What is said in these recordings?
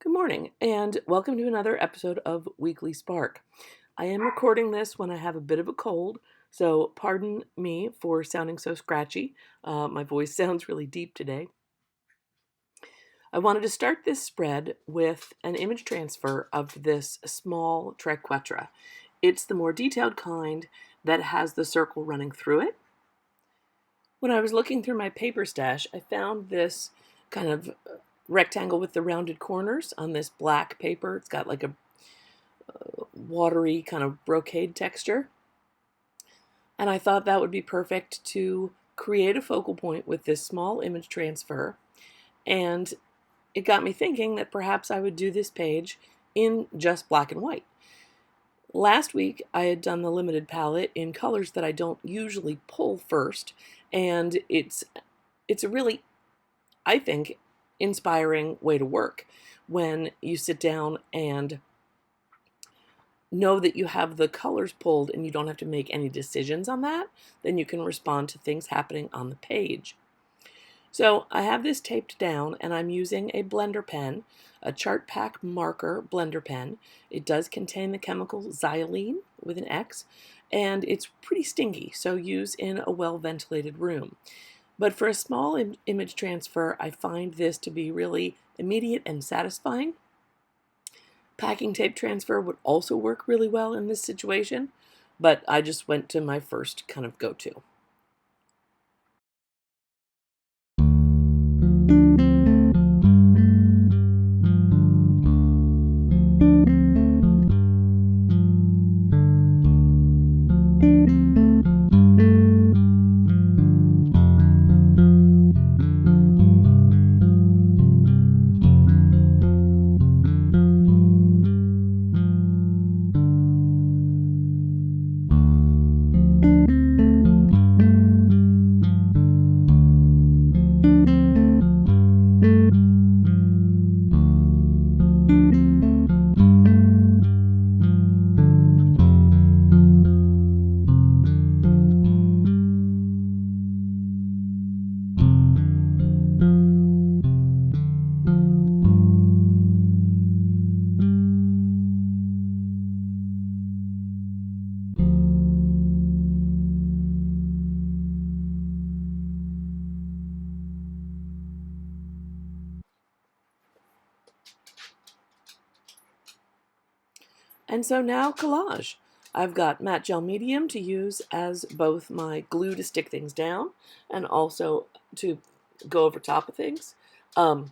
Good morning, and welcome to another episode of Weekly Spark. I am recording this when I have a bit of a cold, so pardon me for sounding so scratchy. My voice sounds really deep today. I wanted to start this spread with an image transfer of this small Triquetra. It's the more detailed kind that has the circle running through it. When I was looking through my paper stash, I found this kind of rectangle with the rounded corners on this black paper. It's got like a watery kind of brocade texture. And I thought that would be perfect to create a focal point with this small image transfer. And it got me thinking that perhaps I would do this page in just black and white. Last week, I had done the limited palette in colors that I don't usually pull first, and it's a really, I think, inspiring way to work when you sit down and know that you have the colors pulled and you don't have to make any decisions on that. Then you can respond to things happening on the page. So I have this taped down and I'm using a blender pen, a chart pack marker blender pen. It does contain the chemical xylene with an X, and it's pretty stinky, so use in a well-ventilated room. But for a small image transfer, I find this to be really immediate and satisfying. Packing tape transfer would also work really well in this situation, but I just went to my first kind of go-to. And so now collage. I've got matte gel medium to use as both my glue to stick things down and also to go over top of things. I'm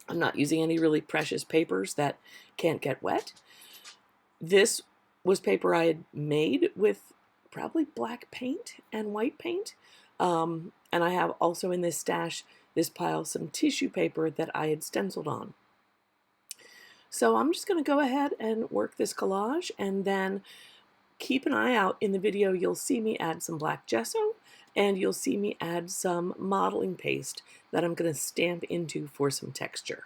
not using any really precious papers that can't get wet. This was paper I had made with probably black paint and white paint. And I have also in this stash, this pile, some tissue paper that I had stenciled on. So I'm just going to go ahead and work this collage, and then keep an eye out in the video. You'll see me add some black gesso, and you'll see me add some modeling paste that I'm going to stamp into for some texture.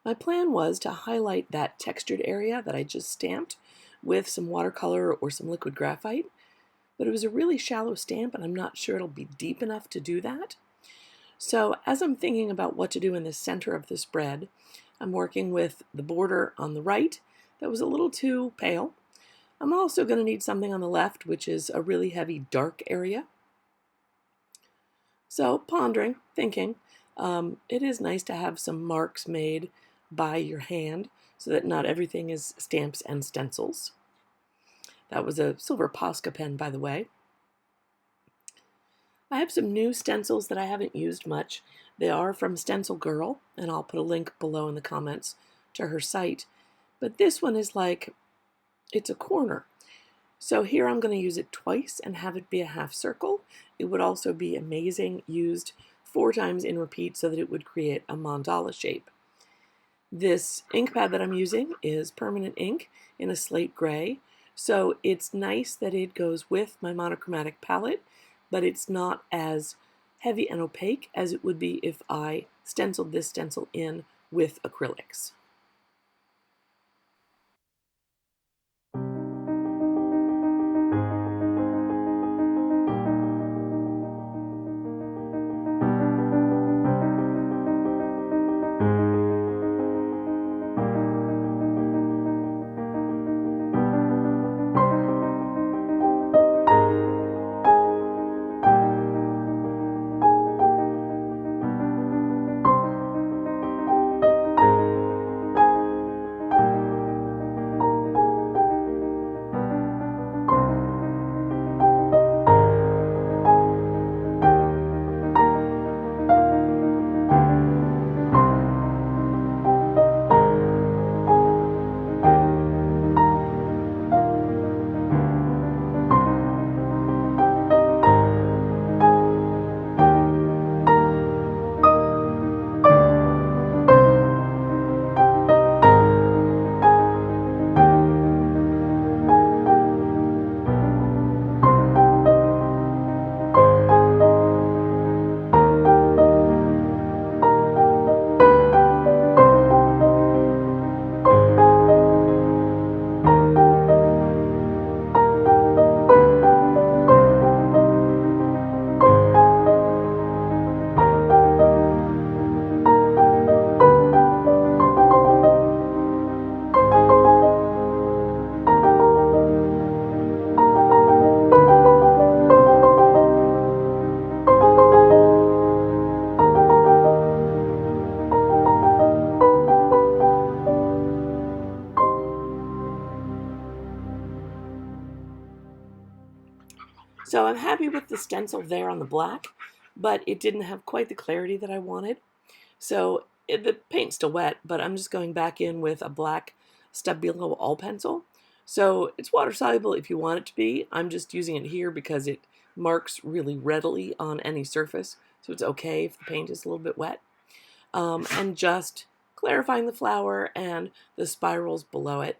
My plan was to highlight that textured area that I just stamped with some watercolor or some liquid graphite, but it was a really shallow stamp and I'm not sure it'll be deep enough to do that. So as I'm thinking about what to do in the center of the spread, I'm working with the border on the right that was a little too pale. I'm also going to need something on the left, which is a really heavy dark area. So pondering, thinking, it is nice to have some marks made by your hand so that not everything is stamps and stencils. That was a silver Posca pen, by the way. I have some new stencils that I haven't used much. They are from Stencil Girl, and I'll put a link below in the comments to her site. But this one is like, it's a corner. So here I'm going to use it twice and have it be a half circle. It would also be amazing used 4 times in repeat so that it would create a mandala shape. This ink pad that I'm using is permanent ink in a slate gray. So it's nice that it goes with my monochromatic palette, but it's not as heavy and opaque as it would be if I stenciled this stencil in with acrylics. So I'm happy with the stencil there on the black, but it didn't have quite the clarity that I wanted. So the paint's still wet, but I'm just going back in with a black Stabilo all pencil. So it's water soluble if you want it to be. I'm just using it here because it marks really readily on any surface. So it's okay if the paint is a little bit wet. And just clarifying the flower and the spirals below it.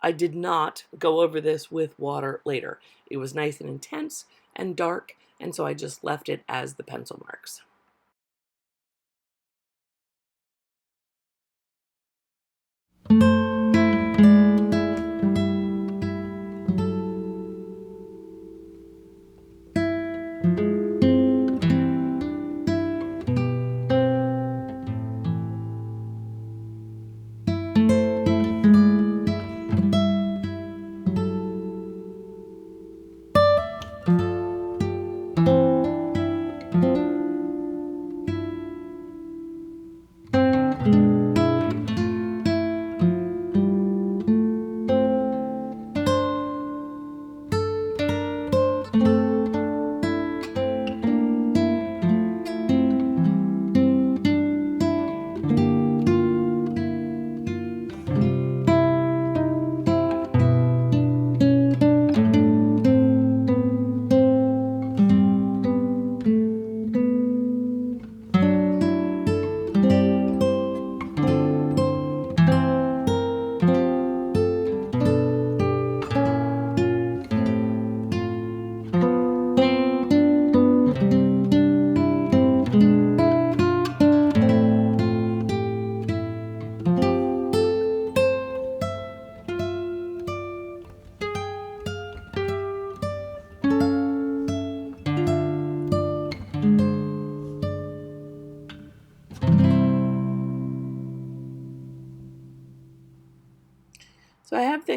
I did not go over this with water later. It was nice and intense and dark, and so I just left it as the pencil marks.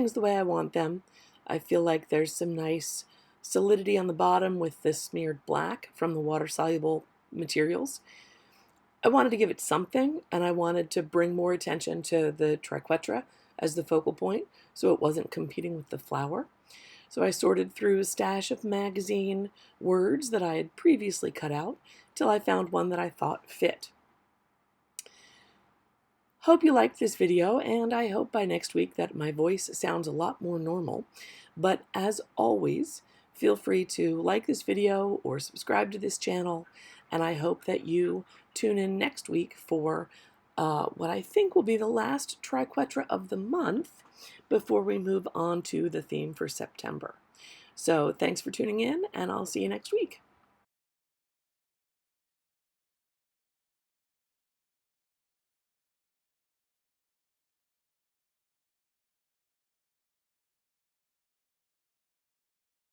things the way I want them. I feel like there's some nice solidity on the bottom with this smeared black from the water-soluble materials. I wanted to give it something, and I wanted to bring more attention to the Triquetra as the focal point, so it wasn't competing with the flower. So I sorted through a stash of magazine words that I had previously cut out till I found one that I thought fit. Hope you liked this video, and I hope by next week that my voice sounds a lot more normal. But as always, feel free to like this video or subscribe to this channel, and I hope that you tune in next week for what I think will be the last Triquetra of the month before we move on to the theme for September. So thanks for tuning in, and I'll see you next week.